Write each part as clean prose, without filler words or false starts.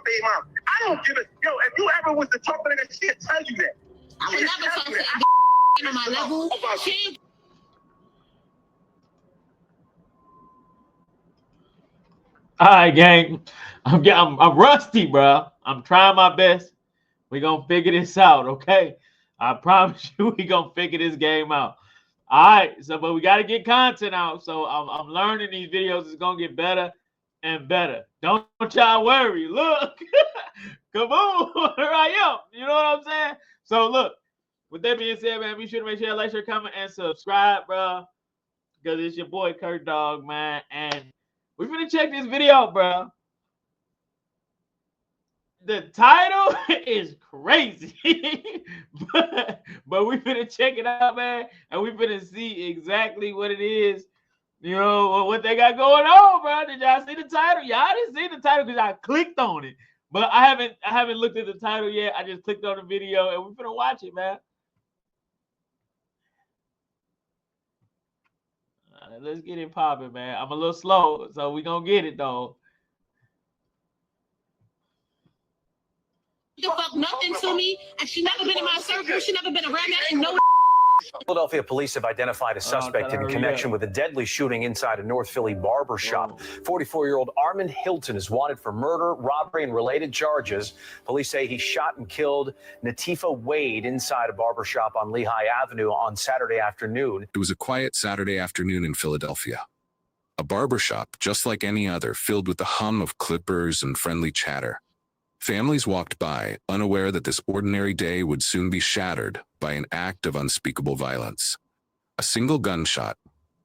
my baby mom. I don't give a yo. If you ever was to talk to her, she'll tell you that. I would never talk to that on my level. She. All right, gang. I'm rusty, bro. I'm trying my best. We're gonna figure this out, okay? I promise you, we gonna figure this game out. All right, so but we gotta get content out. So I'm learning these videos is gonna get better and better. Don't y'all worry. Look, come on, here I am. You know what I'm saying? So look, with that being said, man, be sure to make sure you like, share, comment, and subscribe, bro. Because it's your boy Kurt Dog, man, and we're gonna check this video out, bro. The title is crazy, but we finna check it out, man, and we finna see exactly what it is, you know, what they got going on, bro. Did y'all see the title? Y'all didn't see the title because I clicked on it, but I haven't looked at the title yet. I just clicked on the video, and we finna watch it, man. Let's get it popping, man. I'm a little slow, so we gonna get it though. Fuck nothing to me, and she never been in my circle. She never been around that, and no. Philadelphia police have identified a suspect in connection with a deadly shooting inside a North Philly barber shop. 44-year-old Armand Hilton is wanted for murder, robbery, and related charges. Police say he shot and killed Natifa Wade inside a barber shop on Lehigh Avenue on Saturday afternoon. It was a quiet Saturday afternoon in Philadelphia. A barber shop, just like any other, filled with the hum of clippers and friendly chatter. Families walked by, unaware that this ordinary day would soon be shattered by an act of unspeakable violence. A single gunshot,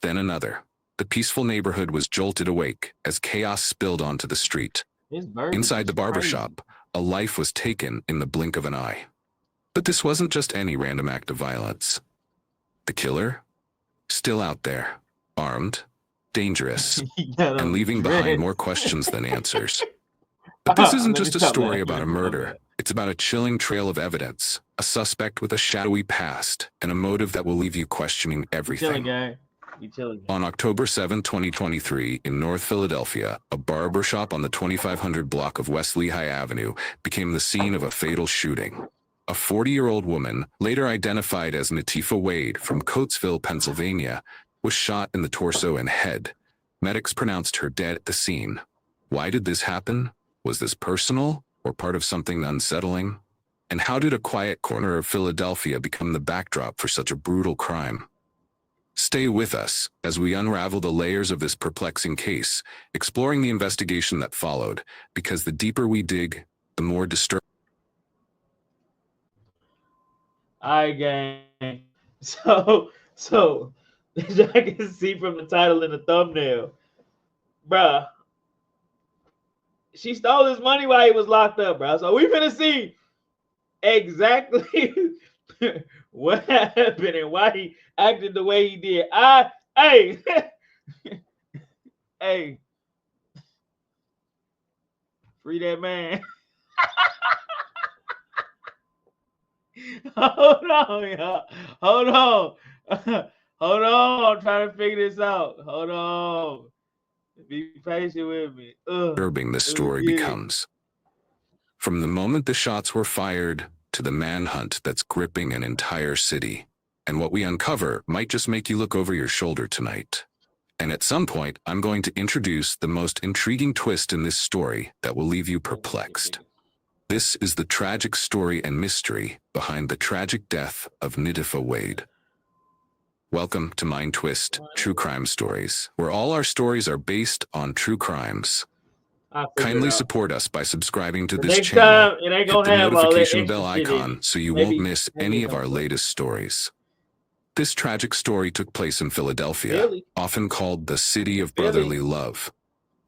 then another. The peaceful neighborhood was jolted awake as chaos spilled onto the street. Inside the barbershop, a life was taken in the blink of an eye. But this wasn't just any random act of violence. The killer? Still out there, armed, dangerous, and leaving behind more questions than answers. But this isn't just a story about a murder. It's about a chilling trail of evidence, a suspect with a shadowy past, and a motive that will leave you questioning everything. On October 7, 2023, in North Philadelphia, a barbershop on the 2500 block of West Lehigh Avenue became the scene of a fatal shooting. A 40-year-old woman, later identified as Natifa Wade from Coatesville, Pennsylvania, was shot in the torso and head. Medics pronounced her dead at the scene. Why did this happen? Was this personal or part of something unsettling? And how did a quiet corner of Philadelphia become the backdrop for such a brutal crime? Stay with us as we unravel the layers of this perplexing case, exploring the investigation that followed, because the deeper we dig, the more disturbing. All right, gang. So as I can see from the title and the thumbnail, bruh, she stole his money while he was locked up, bro. So we finna see exactly what happened and why he acted the way he did. Hey, hey, free that man. Hold on, y'all. Hold on. Hold on. I'm trying to figure this out. Hold on. Be patient with me. Disturbing this story becomes. From the moment the shots were fired to the manhunt that's gripping an entire city. And what we uncover might just make you look over your shoulder tonight. And at some point, I'm going to introduce the most intriguing twist in this story that will leave you perplexed. This is the tragic story and mystery behind the tragic death of Natifa Wade. Welcome to Mind Twist True Crime Stories, where all our stories are based on true crimes. Kindly support us by subscribing to this channel. Hit the notification bell icon so you won't miss any of our latest stories. This tragic story took place in Philadelphia, often called the City of Brotherly Love.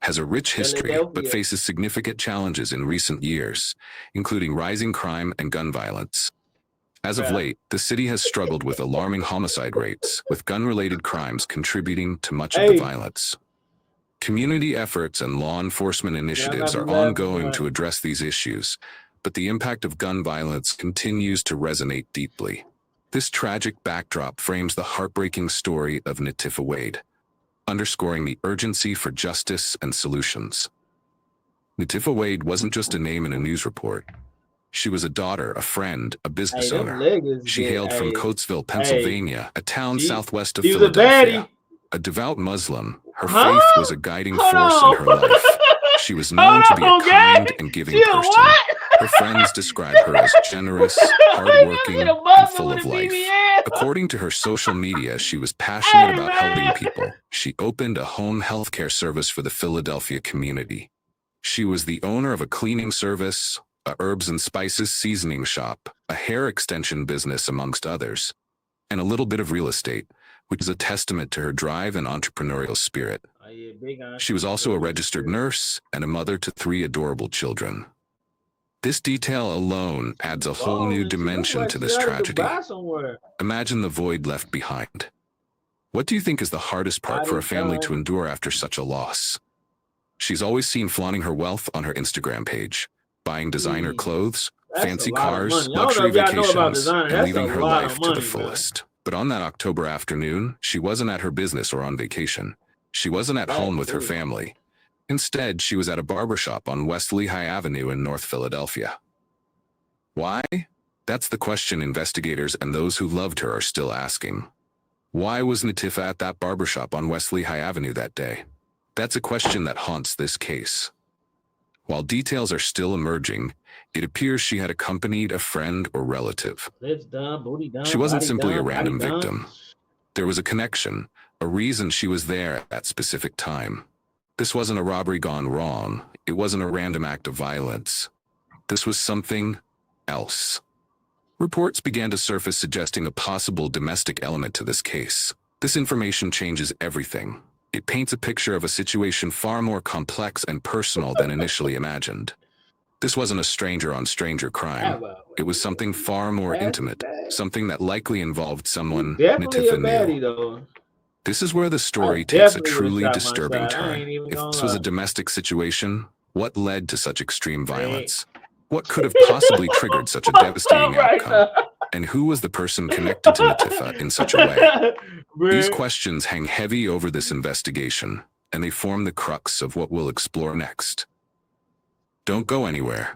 Has a rich history, but faces significant challenges in recent years, including rising crime and gun violence. As of late, the city has struggled with alarming homicide rates, with gun-related crimes contributing to much of the violence. Community efforts and law enforcement initiatives are ongoing to address these issues, but the impact of gun violence continues to resonate deeply. This tragic backdrop frames the heartbreaking story of Natifa Wade, underscoring the urgency for justice and solutions. Natifa Wade wasn't just a name in a news report. She was a daughter, a friend, a business owner. She hailed from Coatesville, Pennsylvania, a town southwest of Philadelphia. A devout Muslim, her faith was a guiding force in her life. She was known to be a kind and giving person. Her friends describe her as generous, hardworking, and full of life. According to her social media, she was passionate about helping people. She opened a home healthcare service for the Philadelphia community. She was the owner of a cleaning service, a herbs and spices seasoning shop, a hair extension business, amongst others, and a little bit of real estate, which is a testament to her drive and entrepreneurial spirit. She was also a registered nurse and a mother to 3 adorable children. This detail alone adds a whole new dimension to this tragedy. Imagine the void left behind. What do you think is the hardest part for a family to endure after such a loss? She's always seen flaunting her wealth on her Instagram page, buying designer clothes, fancy cars, luxury vacations, and leaving her life to the fullest. But on that October afternoon, she wasn't at her business or on vacation. She wasn't at home with her family. Instead, she was at a barbershop on West Lehigh Avenue in North Philadelphia. Why? That's the question investigators and those who loved her are still asking. Why was Natifa at that barbershop on West Lehigh Avenue that day? That's a question that haunts this case. While details are still emerging, it appears she had accompanied a friend or relative. She wasn't simply a random victim. There was a connection, a reason she was there at that specific time. This wasn't a robbery gone wrong. It wasn't a random act of violence. This was something else. Reports began to surface suggesting a possible domestic element to this case. This information changes everything. It paints a picture of a situation far more complex and personal than initially imagined. This wasn't a stranger-on-stranger crime. It was something far more intimate, something that likely involved someone Natifa knew. This is where the story takes a truly disturbing turn. If this was a domestic situation, what led to such extreme violence? What could have possibly triggered such a devastating outcome? And who was the person connected to Natifa in such a way? These questions hang heavy over this investigation, and they form the crux of what we'll explore next. Don't go anywhere,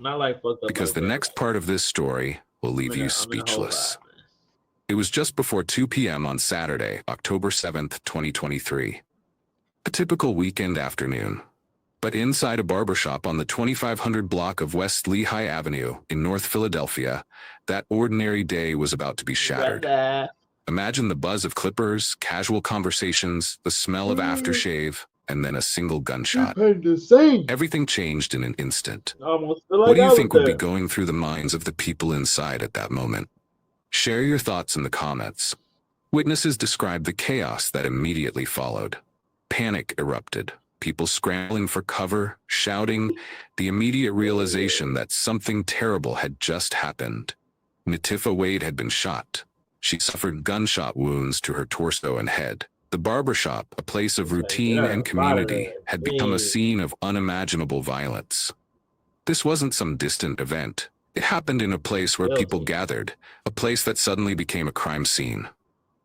because the next part of this story will leave you speechless. It was just before 2 p.m. on Saturday, October 7th, 2023. A typical weekend afternoon. But inside a barbershop on the 2500 block of West Lehigh Avenue in North Philadelphia, that ordinary day was about to be shattered. Imagine the buzz of clippers, casual conversations, the smell of aftershave, and then a single gunshot. Everything changed in an instant. What do you think would be going through the minds of the people inside at that moment? Share your thoughts in the comments. Witnesses described the chaos that immediately followed. Panic erupted. People scrambling for cover, shouting, the immediate realization that something terrible had just happened. Natifa Wade had been shot. She suffered gunshot wounds to her torso and head. The barbershop, a place of routine and community, had become a scene of unimaginable violence. This wasn't some distant event. It happened in a place where people gathered, a place that suddenly became a crime scene.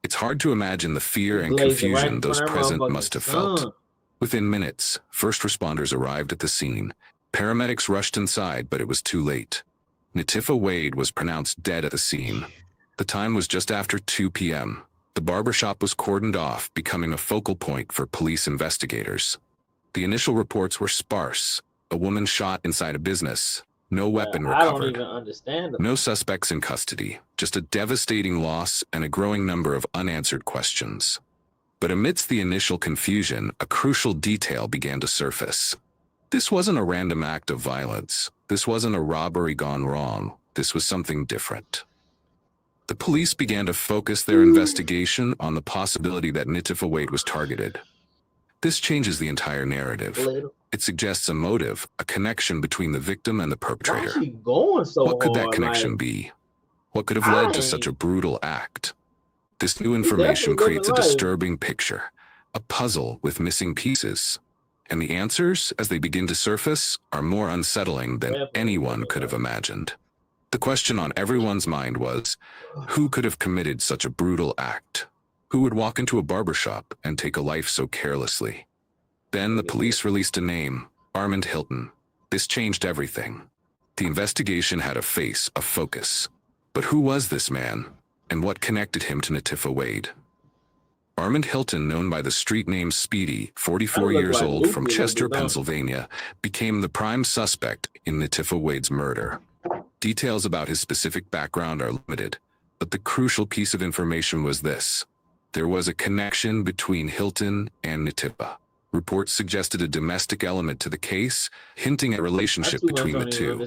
It's hard to imagine the fear and confusion those present must have felt. Within minutes, first responders arrived at the scene. Paramedics rushed inside, but it was too late. Natifa Wade was pronounced dead at the scene. The time was just after 2 p.m. The barbershop was cordoned off, becoming a focal point for police investigators. The initial reports were sparse. A woman shot inside a business. No weapon recovered. No suspects in custody. Just a devastating loss and a growing number of unanswered questions. But amidst the initial confusion, a crucial detail began to surface. This wasn't a random act of violence. This wasn't a robbery gone wrong. This was something different. The police began to focus their investigation on the possibility that Natifa Wade was targeted. This changes the entire narrative. It suggests a motive, a connection between the victim and the perpetrator. What could that connection be? What could have led to such a brutal act? This new information creates a disturbing picture, a puzzle with missing pieces. And the answers, as they begin to surface, are more unsettling than anyone could have imagined. The question on everyone's mind was, who could have committed such a brutal act? Who would walk into a barbershop and take a life so carelessly? Then the police released a name, Armand Hilton. This changed everything. The investigation had a face, a focus. But who was this man, and what connected him to Natifa Wade? Armand Hilton, known by the street name Speedy, 44 years old, from Chester, Pennsylvania, became the prime suspect in Natifa Wade's murder. Details about his specific background are limited, but the crucial piece of information was this. There was a connection between Hilton and Natifa. Reports suggested a domestic element to the case, hinting at a relationship between the two.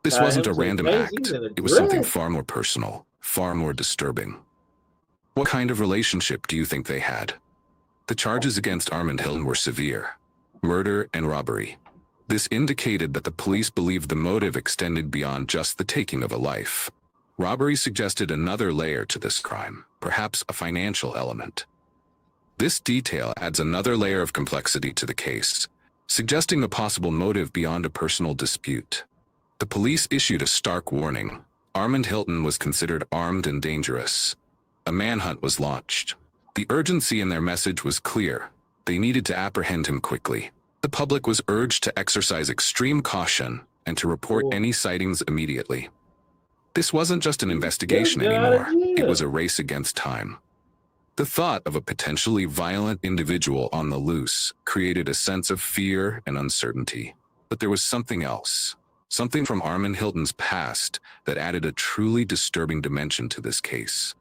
This wasn't a random act. It was something far more personal, far more disturbing. What kind of relationship do you think they had? The charges against Armand Hilton were severe: murder and robbery. This indicated that the police believed the motive extended beyond just the taking of a life. Robbery suggested another layer to this crime, perhaps a financial element. This detail adds another layer of complexity to the case, suggesting a possible motive beyond a personal dispute. The police issued a stark warning. Armand Hilton was considered armed and dangerous. A manhunt was launched. The urgency in their message was clear. They needed to apprehend him quickly. The public was urged to exercise extreme caution and to report any sightings immediately. This wasn't just an investigation anymore. It was a race against time. The thought of a potentially violent individual on the loose created a sense of fear and uncertainty. But there was something else, something from Armand Hilton's past that added a truly disturbing dimension to this case.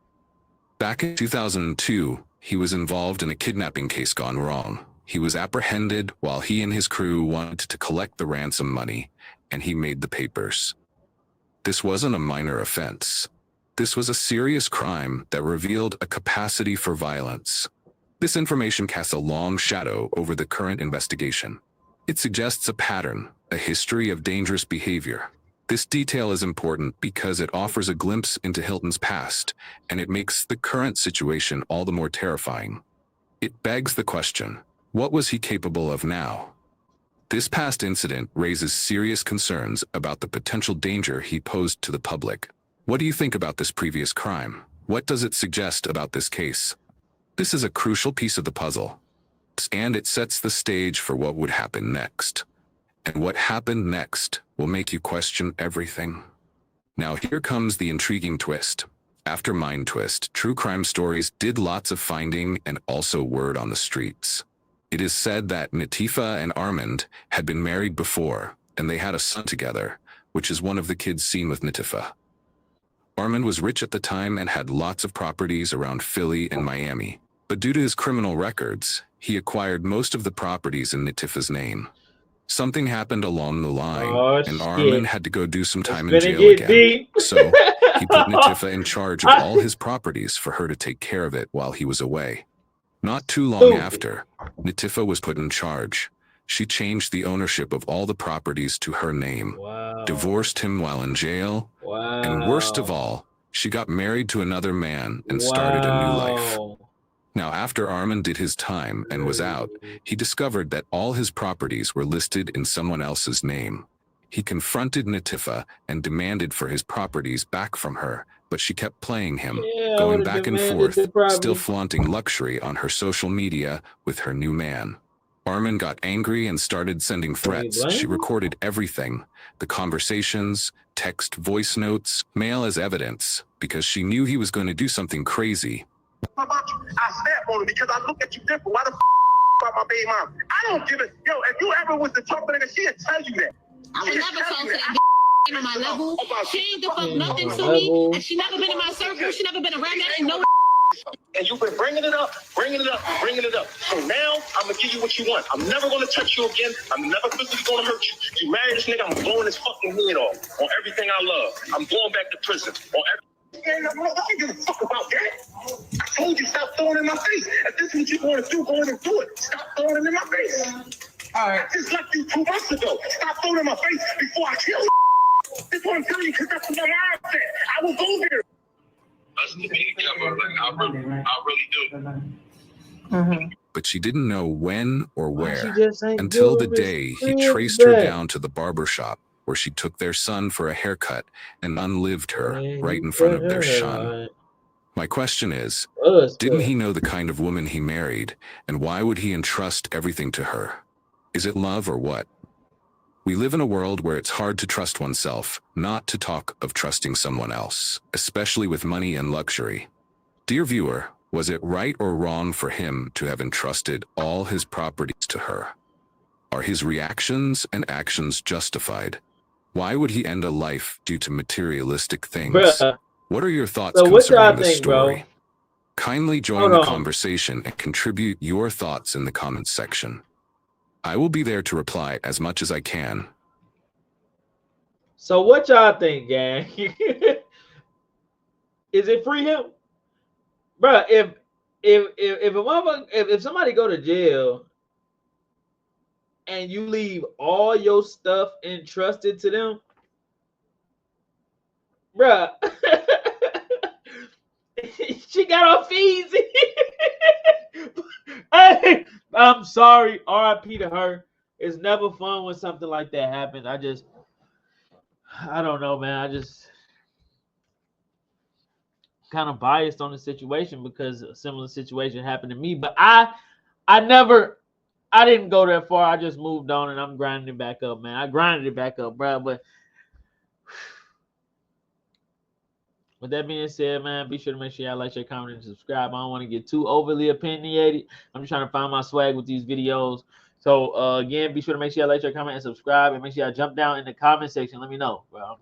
Back in 2002, he was involved in a kidnapping case gone wrong. He was apprehended while he and his crew wanted to collect the ransom money, and he made the papers. This wasn't a minor offense. This was a serious crime that revealed a capacity for violence. This information casts a long shadow over the current investigation. It suggests a pattern, a history of dangerous behavior. This detail is important because it offers a glimpse into Hilton's past, and it makes the current situation all the more terrifying. It begs the question, what was he capable of now? This past incident raises serious concerns about the potential danger he posed to the public. What do you think about this previous crime? What does it suggest about this case? This is a crucial piece of the puzzle, and it sets the stage for what would happen next. And what happened next will make you question everything. Now here comes the intriguing twist. After Mind Twist, true crime stories did lots of finding and also word on the streets. It is said that Natifa and Armand had been married before, and they had a son together, which is one of the kids seen with Natifa. Armand was rich at the time and had lots of properties around Philly and Miami, but due to his criminal records, he acquired most of the properties in Natifa's name. Something happened along the line, and Armand had to go do some time in jail again. So he put Natifa in charge of all his properties for her to take care of it while he was away. Not too long after, Natifa was put in charge. She changed the ownership of all the properties to her name, divorced him while in jail, and worst of all, she got married to another man and started a new life. Now, after Armand did his time and was out, he discovered that all his properties were listed in someone else's name. He confronted Natifa and demanded for his properties back from her, but she kept playing him, going back and forth, still flaunting luxury on her social media with her new man. Armand got angry and started sending threats. She recorded everything, the conversations, text voice notes, mail as evidence, because she knew he was going to do something crazy. How about you? I snap on it because I look at you different. Why the about my baby mom? I don't give a if you ever was the talk nigga, she'll tell you that. I would never talk to that on my level. She ain't the fuck nothing to me, and she never been in my circle. She never been around me. I didn't know. And you've been bringing it up. So now I'm gonna give you what you want. I'm never gonna touch you again. I'm never physically gonna hurt you. You marry this nigga, I'm blowing his fucking head off on everything I love. I'm going back to prison on everything. I don't give a fuck about that. I told you stop throwing it in my face. If this is what you want to do, go in and do it. Stop throwing it in my face. All right. I just left you 2 months ago. Stop throwing it in my face before I kill you. That's what I'm telling you because that's what my mind said. I will go there. Us to be together, like I really do. But she didn't know when or where until the day he traced her down to the barber shop where she took their son for a haircut and unlived her right in front of their son. My question is, didn't he know the kind of woman he married, and why would he entrust everything to her? Is it love or what? We live in a world where it's hard to trust oneself, not to talk of trusting someone else, especially with money and luxury. Dear viewer, was it right or wrong for him to have entrusted all his properties to her? Are his reactions and actions justified? Why would he end a life due to materialistic things? Bruh. What are your thoughts So what y'all concerning this think, story? bro? Kindly join Hold the on. conversation and contribute your thoughts in the comments section. I will be there to reply as much as I can. So what y'all think, gang? Is it free him? Bruh, if a motherfucker, if somebody go to jail and you leave all your stuff entrusted to them, bruh, she got off easy. Hey, I'm sorry. RIP to her. It's never fun when something like that happens. I don't know, man. I just kind of biased on the situation because a similar situation happened to me. But I didn't go that far. I just moved on and I'm grinding it back up, man. I grinded it back up, bro. But with that being said, man, be sure to make sure y'all like, share, comment, and subscribe. I don't want to get too overly opinionated. I'm just trying to find my swag with these videos. So again, be sure to make sure y'all like, share, comment, and subscribe, and make sure y'all jump down in the comment section. Let me know, bro.